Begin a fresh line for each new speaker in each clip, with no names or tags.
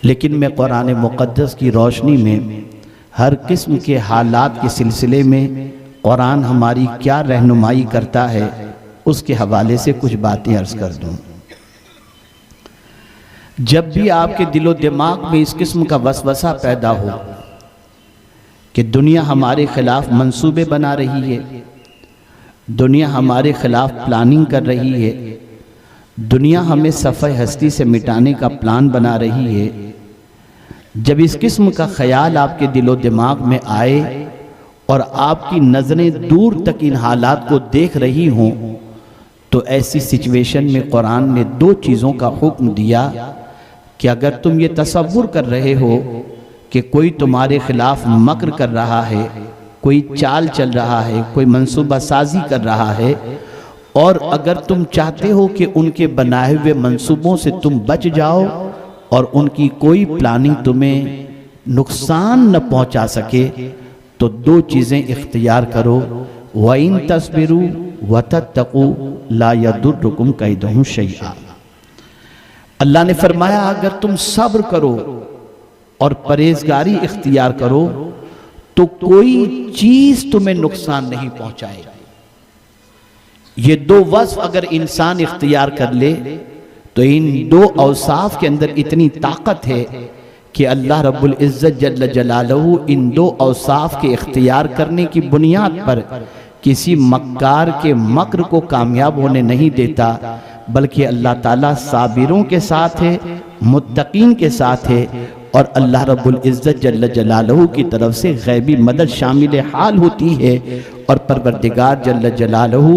लेकिन मैं कुरान मुक़द्दस की रोशनी में हर किस्म के हालात के सिलसिले में कुरान हमारी क्या रहनुमाई करता है उसके हवाले से कुछ बातें अर्ज़ कर दूँ। जब भी आपके दिलो दिमाग में इस किस्म का वसवसा पैदा हो कि दुनिया हमारे खिलाफ मंसूबे बना रही है, दुनिया हमारे खिलाफ प्लानिंग कर रही है, दुनिया हमें सफ़े हस्ती से मिटाने का प्लान बना रही है, जब इस किस्म का ख्याल आपके दिलो दिमाग में आए और आपकी नज़रें दूर तक इन हालात को देख रही हों, तो ऐसी सिचुएशन में कुरान ने दो चीज़ों का हुक्म दिया कि अगर तुम ये तसव्वुर कर रहे हो कि कोई तुम्हारे खिलाफ मक्र कर रहा है, कोई चाल चल रहा है, कोई मंसूबा साजी कर रहा है, और अगर तुम चाहते हो कि उनके बनाए हुए मंसूबों से तुम बच जाओ और उनकी कोई प्लानिंग तुम्हें नुकसान न पहुंचा सके, तो दो चीज़ें इख्तियार करो। वइन तस्बिरू वतत्तकू ला यदुर्रुकुम कैदुहुम शैआ। अल्लाह ने फरमाया अगर तुम सब्र करो और परहेजगारी इख्तियार करो तो कोई चीज तुम्हें नुकसान नहीं पहुंचाएगी। ये दो वस्फ अगर इंसान इख्तियार कर ले तो इन दो औसाफ के अंदर इतनी ताकत है कि अल्लाह रब्बुल इज्जत जल्ल जलालहू इन दो औसाफ के इख्तियार करने की बुनियाद पर किसी मक्कार के मक्र को कामयाब होने नहीं देता, बल्कि अल्लाह ताला साबिरों के साथ है, मुत्तकीन के साथ है, और अल्लाह रब्बुल इज्जत जल्ल जलालहू की तरफ से गैबी मदद शामिल हाल होती है। और परवरदिगार जल्ल जलालहू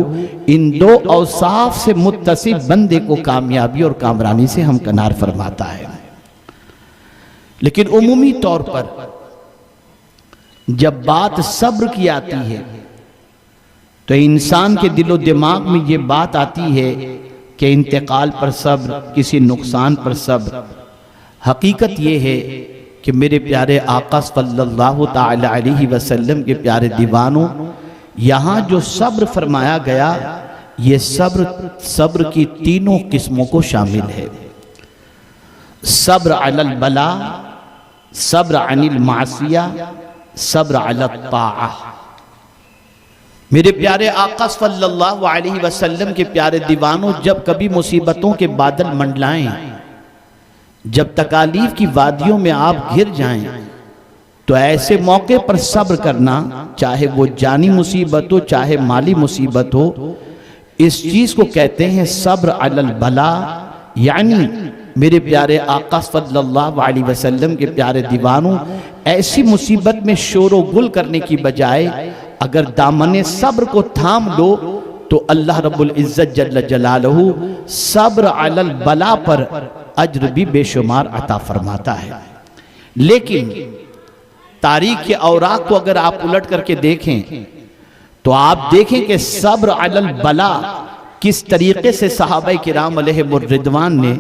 इन दो औसाफ से मुत्तसिफ बंदे को कामयाबी और कामरानी से हमकनार फरमाता है। लेकिन उमूमी तौर पर जब बात सब्र की आती है तो इंसान के दिलो दिमाग में ये बात आती है कि इंतकाल पर सब्र, किसी नुकसान पर सब्र। हकीकत ये है कि मेरे प्यारे आका सल्लल्लाहु ताला अलैहि वसल्लम के प्यारे दीवानों, यहाँ जो सब्र फरमाया गया ये सब्र की तीनों किस्मों को शामिल है। सब्र अलल बला, सब्र अनिल मासिया, सब्र अलत ताआ। मेरे प्यारे आका सल्लल्लाहु अलैहि वसल्लम के प्यारे दीवानों, जब कभी मुसीबतों के बादल मंडलाएं, जब तकालीफ की वादियों में आप घिर जाएं, तो ऐसे मौके पर सब्र करना, चाहे वो जानी मुसीबत हो चाहे माली मुसीबत हो, इस चीज को कहते हैं सब्र अलल बला। यानी मेरे प्यारे आका सल्लल्लाहु अलैहि वसल्लम के प्यारे दीवानों, ऐसी मुसीबत में शोरो गुल करने की बजाय अगर दामने सब्र को थाम लो तो अल्लाह रब्बुल इज्जत जल्ल जलालहू सब्र अलल बला पर अज्र भी बेशुमार अता फरमाता है। लेकिन तारीख के औराक को अगर आप उलट करके देखें तो आप देखें कि सब्र अलल बला किस तरीके से सहाबा किराम अलैहिमुर रिदवान ने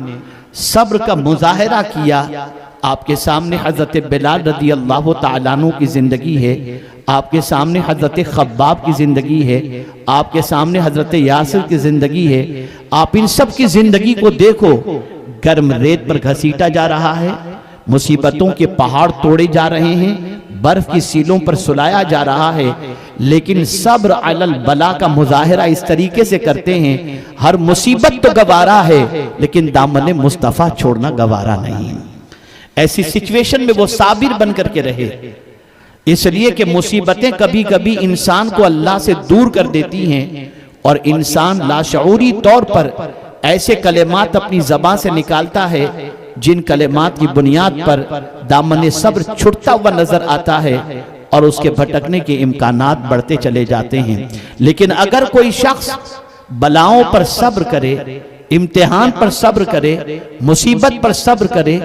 सब्र का मुजाहिरा किया। आपके सामने हजरत बिलाल रदी अल्लाह तआला अन्हु की जिंदगी है, आपके सामने हजरत खब्बाब की जिंदगी है, आपके सामने हजरत यासिर की जिंदगी है। आप इन सब की जिंदगी को देखो, गर्म रेत पर घसीटा जा रहा है, मुसीबतों के पहाड़ तोड़े जा रहे हैं, बर्फ की सीलों पर सुलाया जा रहा है, लेकिन सब्र अलल बला का मुजाहिरा इस तरीके से करते हैं, हर मुसीबत तो गवारा है लेकिन दामन मुस्तफ़ा छोड़ना गवारा नहीं। ऐसी सिचुएशन में वो साबिर बन करके रहे, इसलिए कि मुसीबतें कभी कभी इंसान को अल्लाह से दूर कर देती हैं और इंसान लाशऊरी तौर पर ऐसे कलेमात अपनी ज़बान से निकालता है जिन कलेमात की बुनियाद पर दामन सब्र छुटता हुआ नजर आता है और उसके भटकने के इम्कानात बढ़ते चले जाते हैं। लेकिन अगर कोई शख्स बलाओं पर सब्र करे, इम्तिहान पर सब्र करे, मुसीबत पर सब्र करे,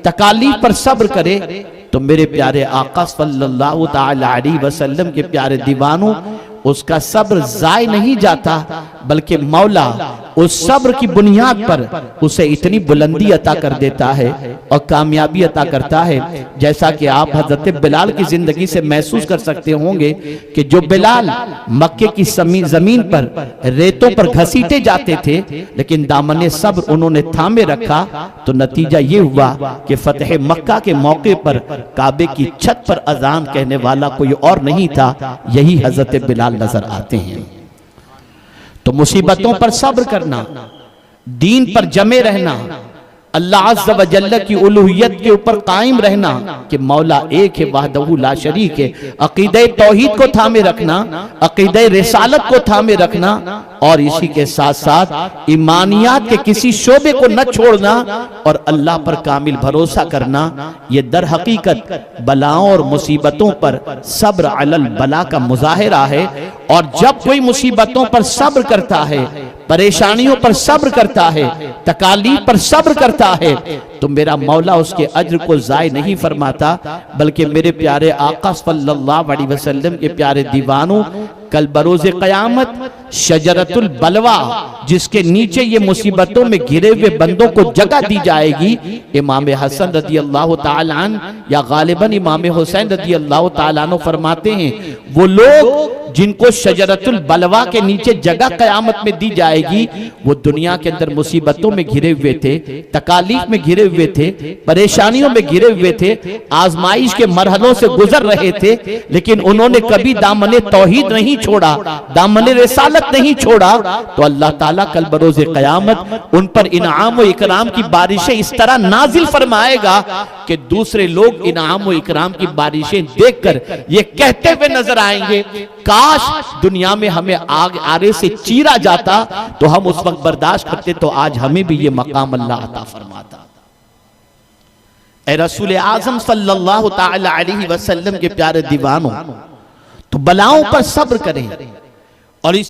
तकालीफ पर सब्र करे, तो मेरे प्यारे आका सल्लल्लाहु ताला अलैहि वसल्लम के प्यारे दीवानों, उसका सब्र जाय नहीं जाता, बल्कि मौला उस सब्र की बुनियाद पर उसे इतनी बुलंदी अता कर देता है और कामयाबी अता करता है। जैसा कि आप हजरत बिलाल की जिंदगी से महसूस कर सकते होंगे कि जो बिलाल मक्के की जमीन पर रेतों पर घसीटे जाते थे, लेकिन दामने सब्र उन्होंने थामे रखा, तो नतीजा ये हुआ कि फतेह मक्का के मौके पर काबे की छत पर अजान कहने वाला कोई और नहीं था, यही हजरत बिलाल नजर आते हैं। तो मुसीबतों पर सब्र करना, दीन पर जमे रहना, अल्लाह अज़्ज़ व जल्ल की उलूहियत के ऊपर कायम रहना कि मौला एक है, वहदहू ला शरीक है, अकीदे तौहीद को थामे रखना, अकीदे रिसालत को थामे रखना, और इसी के साथ साथ ईमानियात के किसी शोबे को न छोड़ना और अल्लाह पर कामिल भरोसा करना। ये दर हकीकत बलाओं और मुसीबतों पर सब्र अलल बला का मुजाहिरा है। और जब कोई मुसीबतों पर सब्र करता है, परेशानियों पर सब्र करता है, तकालीफ पर सब्र करता है, तो मेरा मौला उसके अज्र को जाय नहीं फरमाता, बल्कि मेरे प्यारे आका सल्लल्लाहु अलैहि वसल्लम के प्यारे दीवानों, कल बरोज़े क़यामत शजरतुल बलवा, जिसके नीचे ये मुसीबतों में घिरे हुए बंदों को जगह दी जाएगी, इमाम हसन रज़ी अल्लाह ताला अन्हु या गालिबन इमाम हुसैन रज़ी अल्लाह ताला अन्हु फरमाते हैं, वो लोग जिनको शजरतुल बलवा के नीचे जगह क़यामत में दी जाएगी, वो दुनिया के अंदर मुसीबतों में घिरे हुए थे, तकालीफ में घिरे हुए थे, परेशानियों में घिरे हुए थे, आजमाइश के मरहलों से गुजर रहे थे, लेकिन उन्होंने कभी दामने तौहीद नहीं छोड़ा, दामने रिसालत नहीं छोड़ा। तो अल्लाह ताला कल बरोज़े क़यामत उन पर इनाम व इकराम की बारिशें इस तरह नाजिल फरमाएगा कि दूसरे लोग इनाम व इकराम की बारिशें देखकर ये कहते हुए नजर आएंगे, काश दुनिया में हमें आग आरे से चीरा जाता तो हम उस वक्त बर्दाश्त करते, तो आज हमें भी ये मकाम अल्लाह अता फरमाता। ए रसूल आज़म सल्लल्लाहु ताला अलैहि वसल्लम के प्यारे दीवानों, तो बलाओं पर सब्र करें और इस